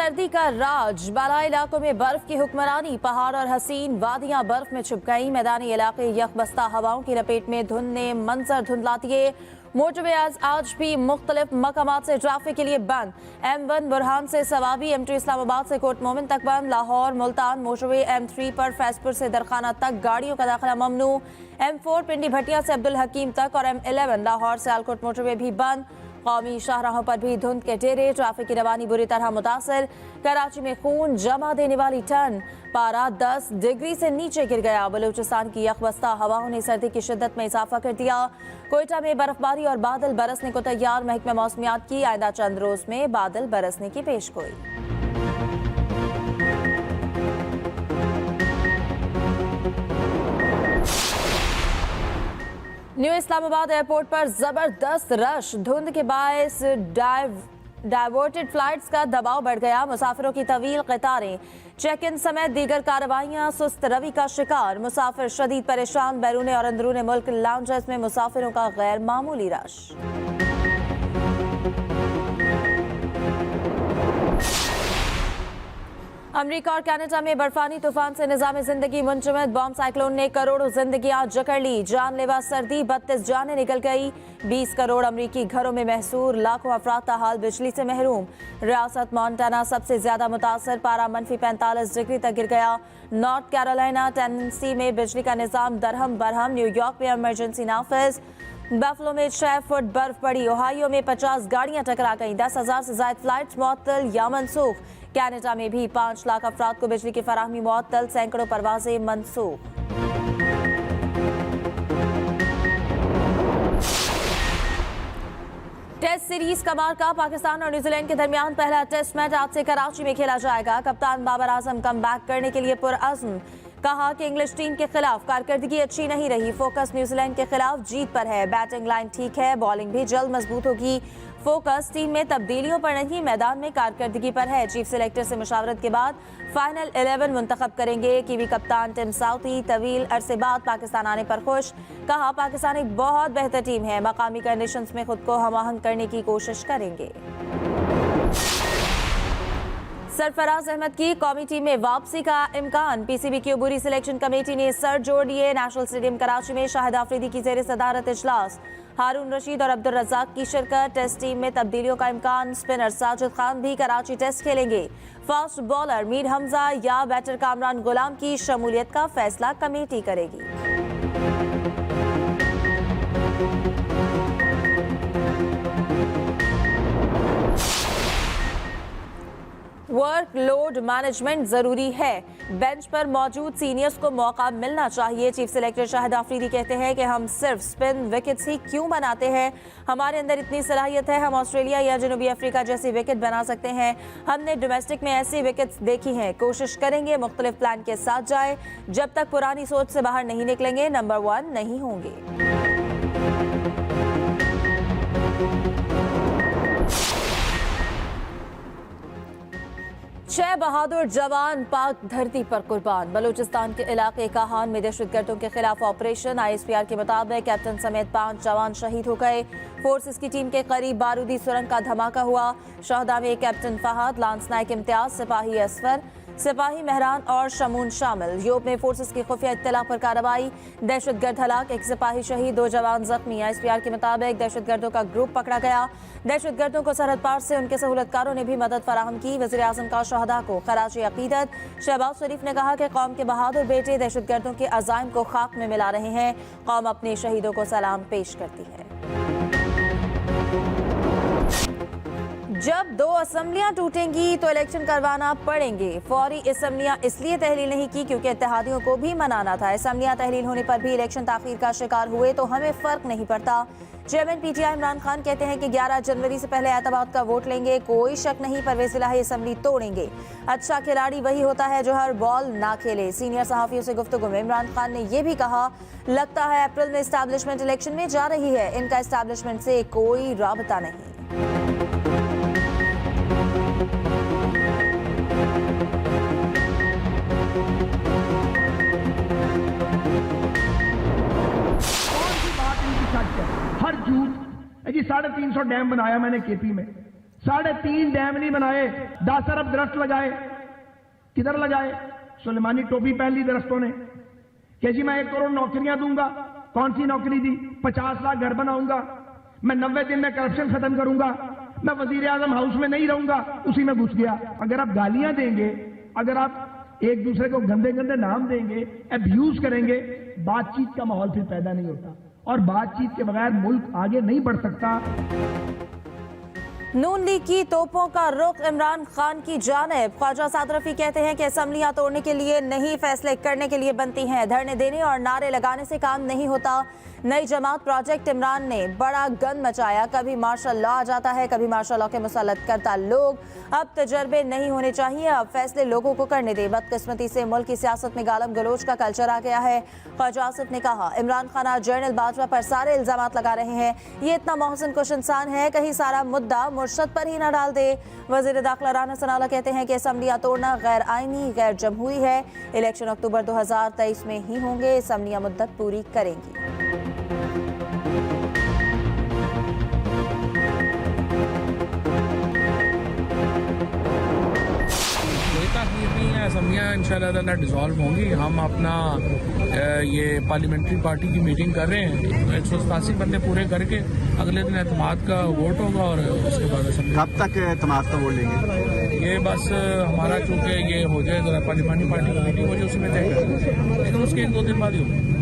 सर्दी का राज, बाला इलाकों में बर्फ की हुक्मरानी, पहाड़ और हसीन वादियां बर्फ में छुप गई। मैदानी इलाके यकबस्ता हवाओं की लपेट में धुंध ने मंजर धुंधला दिए। मोटरवे आज भी मुख्तलिफ मकामात से ट्रैफिक के लिए बंद। M1 बुरहान से सवाबी, M2 इस्लामाबाद से कोट मोमिन तक बंद। लाहौर मुल्तान मोटरवे M3 पर फैजपुर से दरखाना तक गाड़ियों का दाखिला ममनू। M4 पिंडी भटिया से अब्दुल हकीम तक और M11 लाहौर से आलकोट मोटरवे भी बंद। कौमी शाहराहों पर भी धुंध के डेरे, ट्रैफिक की रवानी बुरी तरह मुतासर। कराची में खून जमा देने वाली टन, पारा 10 डिग्री से नीचे गिर गया। बलूचिस्तान की यकबस्ता हवाओं ने सर्दी की शिद्दत में इजाफा कर दिया। कोयटा में बर्फबारी और बादल बरसने को तैयार, महकमा मौसमियात की आइंदा चंद रोज में बादल बरसने की पेशगोई। न्यू इस्लामाबाद एयरपोर्ट पर जबरदस्त रश, धुंध के बायस डाइवर्टेड फ्लाइट्स का दबाव बढ़ गया। मुसाफिरों की तवील कतारें, चेक इन समेत दीगर कार्रवाइयां सुस्त रवि का शिकार। मुसाफिर शदीद परेशान, बैरून और अंदरून मुल्क लाउंजेस में मुसाफिरों का गैर मामूली रश। अमेरिका और कनाडा में बर्फानी तूफान से निजाम जिंदगी मुंजमद। बॉम्ब साइक्लोन ने करोड़ों जिंदगियां जकड़ ली। जानलेवा सर्दी, 32 जानें निकल गई। 20 करोड़ अमरीकी घरों में महसूर, लाखों अफराद ताहाल बिजली से महरूम। रियासत मोंटाना सबसे ज्यादा मुतासर, पारा -45 डिग्री तक गिर गया। नॉर्थ कैरोलिना, टेनेसी में बिजली का निजाम दरहम बरहम। न्यूयॉर्क में इमरजेंसी नाफिज। बफलो में 6 फुट बर्फ पड़ी। ओहायो में 50 गाड़ियां टकरा गईं। 10,000 से ज्यादा फ्लाइट्स मुअत्तल या मनसूख। कनाडा में भी 5 लाख अफराद को बिजली की फराहमी मुअत्तल, सैकड़ों परवाजें मनसूख। टेस्ट सीरीज का मार्का, पाकिस्तान और न्यूजीलैंड के दरमियान पहला टेस्ट मैच आज से कराची में खेला जाएगा। कप्तान बाबर आजम कम बैक करने के लिए पुरअज़्म, कहा कि इंग्लिश टीम के खिलाफ कारकर्दगी अच्छी नहीं रही। फोकस न्यूजीलैंड के खिलाफ जीत पर है। बैटिंग लाइन ठीक है, बॉलिंग भी जल्द मजबूत होगी। फोकस टीम में तब्दीलियों पर नहीं, मैदान में कारकर्दगी पर है। चीफ सिलेक्टर से मुशावरत के बाद फाइनल 11 मुंतखब करेंगे। कीवी कप्तान टिम साउथी तवील अरसे बाद पाकिस्तान आने पर खुश, कहा पाकिस्तान एक बहुत बेहतर टीम है, मकामी कंडीशंस में खुद को हमआहंग करने की कोशिश करेंगे। सरफराज अहमद की कौमी टीम में वापसी का इम्कान, पीसीबी की अबूरी सिलेक्शन कमेटी ने सर जोड़ दिए। नेशनल स्टेडियम कराची में शाहिद आफरीदी की जेर सदारत इजलास, हारून रशीद और अब्दुल रज़ाक की शिरकत। टेस्ट टीम में तब्दीलियों का इम्कान, स्पिनर साजिद खान भी कराची टेस्ट खेलेंगे। फास्ट बॉलर मीर हमजा या बैटर कामरान गुलाम की शमूलियत का फैसला कमेटी करेगी। वर्कलोड मैनेजमेंट जरूरी है, बेंच पर मौजूद सीनियर्स को मौका मिलना चाहिए। चीफ सिलेक्टर शाहिद आफरीदी कहते हैं कि हम सिर्फ स्पिन विकेट्स ही क्यों बनाते हैं, हमारे अंदर इतनी सलाहियत है, हम ऑस्ट्रेलिया या जनूबी अफ्रीका जैसी विकेट बना सकते हैं। हमने डोमेस्टिक में ऐसी विकेट्स देखी हैं, कोशिश करेंगे मुख्तलिफ प्लान के साथ जाए। जब तक पुरानी सोच से बाहर नहीं निकलेंगे, नंबर 1 नहीं होंगे। छह बहादुर जवान पाक धरती पर कुर्बान। बलूचिस्तान के इलाके काहान में दहशतगर्दों के खिलाफ ऑपरेशन, ISPR के मुताबिक कैप्टन समेत 5 जवान शहीद हो गए। फोर्सेस की टीम के करीब बारूदी सुरंग का धमाका हुआ। शहदा में कैप्टन फहद, लांस नायक इम्तियाज, सिपाही असफर, सिपाही मेहरान और शमून शामिल। यूरोप में फोर्सेस की खुफिया इत्तला पर कार्रवाई, दहशतगर्द हलाक, 1 सिपाही शहीद, 2 जवान जख्मी। ISPR के मुताबिक दहशतगर्दों का ग्रुप पकड़ा गया। दहशतगर्दों को सरहद पार से उनके सहूलतकारों ने भी मदद फराहम की। वज़ीर आज़म का शहदा को खराज अकीदत, शहबाज शरीफ ने कहा कि कौम के बहादुर बेटे दहशतगर्दों के अज़ाइम को खाक में मिला रहे हैं। कौम अपने शहीदों को सलाम पेश करती है। जब 2 असम्बलियां टूटेंगी तो इलेक्शन करवाना पड़ेंगे। फौरी असम्बलियां इसलिए तहलील नहीं की क्योंकि इत्तेहादियों को भी मनाना था। असम्बलियां तहलील होने पर भी इलेक्शन ताखीर का शिकार हुए तो हमें फर्क नहीं पड़ता। चेयरमैन PTI इमरान खान कहते हैं कि 11 जनवरी से पहले एतबात का वोट लेंगे। कोई शक नहीं, परवेज इलाही असम्बली तोड़ेंगे। अच्छा खिलाड़ी वही होता है जो हर बॉल ना खेले। सीनियर सहाफियों से गुफ्तगू में इमरान खान ने यह भी कहा, लगता है अप्रैल में एस्टैब्लिशमेंट इलेक्शन में जा रही है, इनका एस्टैब्लिशमेंट से कोई राबता नहीं। हर झूठ जी 350 डैम बनाया मैंने KP में, 3.5 डैम नहीं बनाए, 10 अरब दरख्त लगाए, किधर लगाए? सुलेमानी टोपी पहन ली दरख्तों ने कि जी मैं 1 करोड़ नौकरियां दूंगा। कौन सी नौकरी दी? 50 लाख घर बनाऊंगा, मैं 90 दिन में करप्शन खत्म करूंगा, मैं वजीर आजम हाउस में नहीं रहूंगा, उसी में घुस गया। अगर आप गालियां देंगे, अगर आप एक दूसरे को गंदे गंदे नाम देंगे, अब्यूज करेंगे, बातचीत का माहौल फिर पैदा नहीं होता और बातचीत के बगैर मुल्क आगे नहीं बढ़ सकता। नून लीग की तोपों का रुख इमरान खान की जानिब। ख्वाजा साद रफी कहते हैं कि असेंबलियां तोड़ने के लिए नहीं, फैसले करने के लिए बनती हैं। धरने देने और नारे लगाने से काम नहीं होता। नई जमात प्रोजेक्ट इमरान ने बड़ा गंद मचाया। कभी मार्शल लॉ आ जाता है, कभी मार्शल लॉ के मुसल्लत करता लोग। अब तजर्बे नहीं होने चाहिए, अब फैसले लोगों को करने दे। बदकिस्मती से मुल्क की सियासत में गालम गलोच का कल्चर आ गया है। ख्वाजा आसिफ ने कहा, इमरान खान आज जनरल बाजवा पर सारे इल्जाम लगा रहे हैं। ये इतना मोहसिन कुछ इंसान है, कहीं सारा मुद्दा मुर्शद पर ही न डाल दे। वजीर दाखिला राना सनाउल्लाह कहते हैं कि असेंबलियां तोड़ना गैर आईनी, गैर जमहूरी है। इलेक्शन अक्टूबर 2023 में ही होंगे। असेंबलियां मुद्दत पूरी करेंगी। असम्बलियाँ इंशाअल्लाह ताला डिसॉल्व होंगी। हम अपना ये पार्लियामेंट्री पार्टी की मीटिंग कर रहे हैं, 187 बंदे पूरे करके अगले दिन एतमाद का वोट होगा और उसके बाद असेंबली। कब तक एतमाद का वोट लेंगे? ये बस हमारा चूँकि ये हो जाए जरा पार्लियामेंट्री पार्टी की मीटिंग हो जाए, उसमें तय करेंगे, लेकिन उसके 1-2 दिन बाद ही होगा।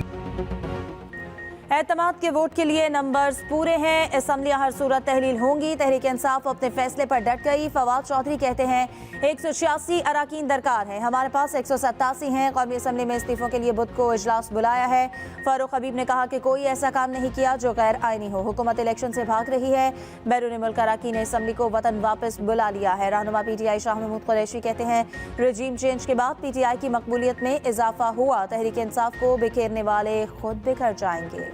एतमाद के वोट के लिए नंबर्स पूरे हैं। असेंबलियां हर सूरत तहलील होंगी। तहरीक इंसाफ अपने फैसले पर डट गई। फवाद चौधरी कहते हैं 186 अराकीन दरकार हैं, हमारे पास 187 हैं। कौमी असेंबली में इस्तीफों के लिए बुध को इजलास बुलाया है। फारूक हबीब ने कहा कि कोई ऐसा काम नहीं किया जो गैर आईनी हो। हुकूमत इलेक्शन से भाग रही है। बैरून मुल्क अराकीन ने असेंबली को वतन वापस बुला लिया है। रहनुमा PTI शाह महमूद कुरैशी कहते हैं रजीम चेंज के बाद PTI की मकबूलियत में इजाफा हुआ। तहरीक इंसाफ को बिखेरने वाले खुद बिखर जाएंगे।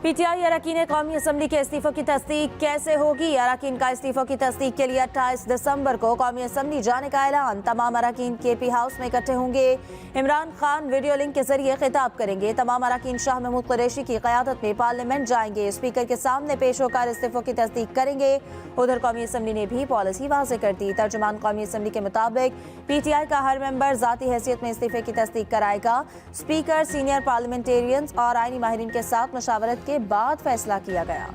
PTI अरकान कौमी असम्बली के इस्तीफों की तस्दीक कैसे होगी? अरकान का इस्तीफों की तस्दीक के लिए 28 दिसंबर को कौमी असम्बली जाने का ऐलान। तमाम अरकान KP हाउस में इकट्ठे होंगे। इमरान खान वीडियो लिंक के जरिए खिताब करेंगे। तमाम अरकान शाह महमूद कुरैशी की क़यादत में पार्लियामेंट जाएंगे। स्पीकर के सामने पेश होकर इस्तीफों की तस्दीक करेंगे। उधर कौमी असम्बली ने भी पॉलिसी वाज़ेह कर दी। तर्जुमान कौमी असम्बली के मुताबिक PTI का हर मेंबर ज़ाती हैसियत में इस्तीफे की तस्दीक कराएगा। स्पीकर, सीनियर पार्लियामेंटेरियंस और आईनी माहिरीन के साथ मशावरत के बाद फैसला किया गया।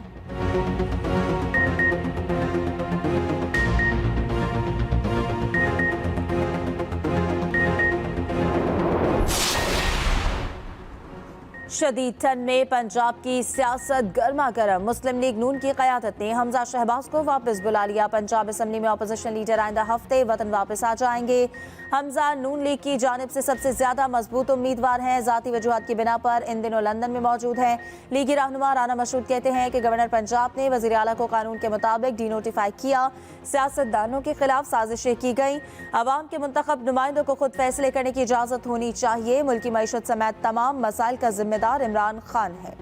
शदीद ठंड में पंजाब की सियासत गर्मा गर्म। मुस्लिम लीग नून की क़यादत ने हमजा शहबाज को वापस बुला लिया। पंजाब असम्बली में अपोजिशन लीडर आइंदा हफ्ते वतन वापस आ जाएंगे। हमजा नून लीग की जानिब से सबसे ज्यादा मजबूत उम्मीदवार हैं। जाती वजूहात की बिना पर इन दिनों लंदन में मौजूद हैं। लीगी रहनुमा राना मशहूद कहते हैं कि गवर्नर पंजाब ने वज़ीर आला को कानून के मुताबिक डिनोटिफाई किया। सियासतदानों के खिलाफ साजिशें की गई। अवाम के मुंतखब नुमाइंदों को खुद फैसले करने की इजाजत होनी चाहिए। मुल्की मईशत समेत तमाम मसाइल का जिम्मेदार इमरान खान है।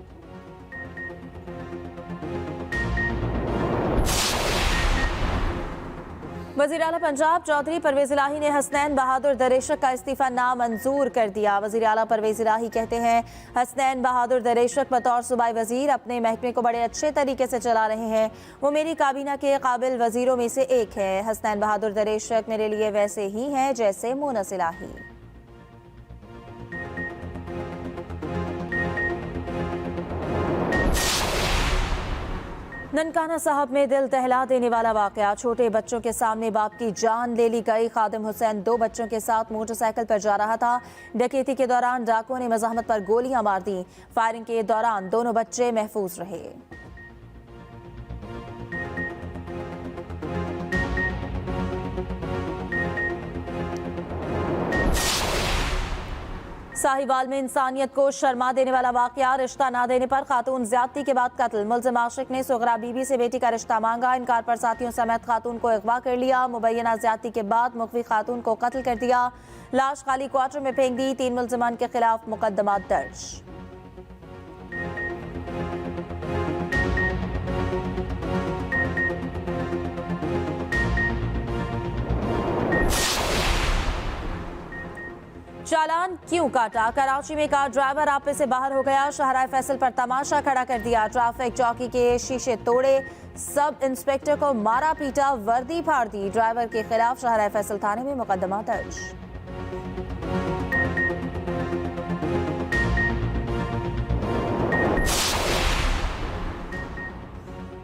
वज़ीर आला पंजाब चौधरी परवेज इलाही ने हसनैन बहादुर दरेशक का इस्तीफा नामंजूर कर दिया। वज़ीर आला परवेज इलाही कहते हैं हसनैन बहादुर दरेशक बतौर सूबाई वज़ीर अपने महकमे को बड़े अच्छे तरीके से चला रहे हैं। वो मेरी काबीना के काबिल वज़ीरों में से एक है। हसनैन बहादुर दरेशक मेरे लिए वैसे ही हैं जैसे मोनस इलाही। ननकाना साहब में दिल दहला देने वाला वाकया। छोटे बच्चों के सामने बाप की जान ले ली गई। खादिम हुसैन 2 बच्चों के साथ मोटरसाइकिल पर जा रहा था। डकैती के दौरान डाकुओं ने मज़ाहमत पर गोलियां मार दी। फायरिंग के दौरान दोनों बच्चे महफूज रहे। साहिवाल में इंसानियत को शर्मा देने वाला वाकया। रिश्ता ना देने पर खातून ज्यादती के बाद कत्ल। मुलजिम आशिक ने सुगरा बीबी से बेटी का रिश्ता मांगा। इनकार पर साथियों समेत खातून को अगवा कर लिया। मुबैना ज्यादती के बाद मुखवी खातून को कत्ल कर दिया। लाश खाली क्वार्टर में फेंक दी। 3 मुलजिमान के खिलाफ मुकदमा दर्ज। चालान क्यों काटा? कराची में कार ड्राइवर आपे से बाहर हो गया। शाहराह फैसल पर तमाशा खड़ा कर दिया। ट्रैफिक चौकी के शीशे तोड़े, सब इंस्पेक्टर को मारा पीटा, वर्दी फाड़ दी। ड्राइवर के खिलाफ शाहराह फैसल थाने में मुकदमा दर्ज।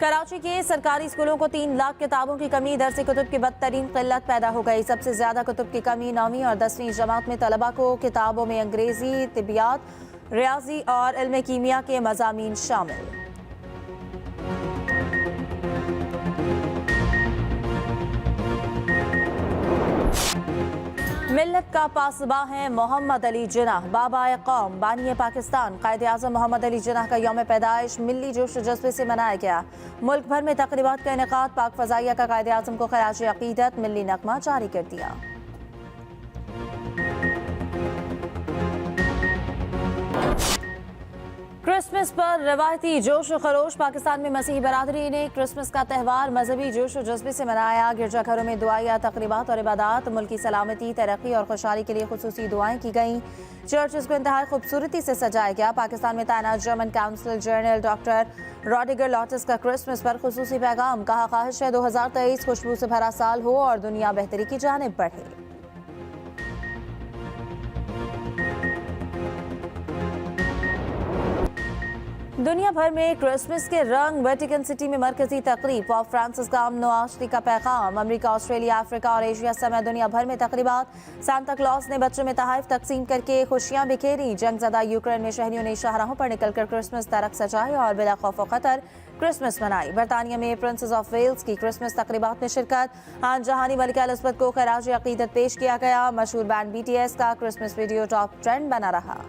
कराची के सरकारी स्कूलों को 3 लाख किताबों की कमी, दर्स कुतुब की बदतरीन किल्लत पैदा हो गई। सबसे ज्यादा कुतुब की कमी 9वीं और 10वीं जमात में तलबा को। किताबों में अंग्रेजी, तिबियात, रियाजी और इल्म कीमिया के मज़ामीन शामिल। मिल्लत का पासबा है मोहम्मद अली जिन्नाह, बाबा कौम, बानी पाकिस्तान। कायद आज़म मोहम्मद अली जिन्नाह का यौम पैदाइश मिली जोश जज्बे से मनाया गया। मुल्क भर में तकरीबात का इनेकाद। पाक फ़ज़ाइया का कायद आज़म को खराज अक़ीदत, मिली नगमा जारी कर दिया। क्रिसमस पर रवायती जोश व खरोश। पाकिस्तान में मसीही बरादरी ने क्रिसमस का त्यौहार मजहबी जोश व जज्बे से मनाया। गिरजाघरों में दुआया, तकरीबात और इबादत। मुल्क की सलामती, तरक्की और खुशहाली के लिए खुसूसी दुआएं की गईं। चर्चेस को इंतहाई खूबसूरती से सजाया गया। पाकिस्तान में तैनात जर्मन काउंसिल जनरल डॉक्टर रॉडिगर लॉटिस का क्रिसमस पर खुसूसी पैगाम। कहा, ख्वाहिश है 2023 खुशबू से भरा साल हो और दुनिया बेहतरी की जानिब बढ़े। दुनिया भर में क्रिसमस के रंग। वेटिकन सिटी में मरकजी तकरीब। पोप फ्रांसिस का अमन व आशती का पैगाम। अमेरिका, ऑस्ट्रेलिया, अफ्रीका और एशिया समेत दुनिया भर में तकरीबात। सांता क्लॉज ने बच्चों में तोहफे तकसीम करके खुशियां बिखेरी। जंगज़दा यूक्रेन में शहरियों ने शाहराहों पर निकलकर क्रिसमस तरक सजाए और बिला खौफ व खतर क्रिसमस मनाई। बरतानिया में प्रिंसेस ऑफ वेल्स की क्रिसमस तकरीबात में शिरकत। आन जहानी मलिका एलिज़ाबेथ को खराज अक़ीदत पेश किया गया। मशहूर बैंड BTS का क्रिसमस वीडियो टॉप ट्रेंड बना रहा।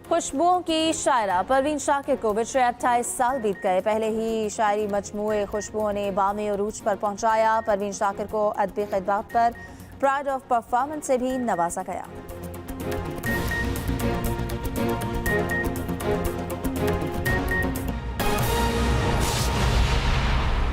खुशबुओं की शायरा परवीन शाकिर को बिछड़े 28 साल बीत गए। पहले ही शायरी मजमूए खुशबुओं ने बामे उरूज पर पहुंचाया। परवीन शाकिर को अदबी खिदमत पर प्राइड ऑफ परफॉर्मेंस से भी नवाजा गया।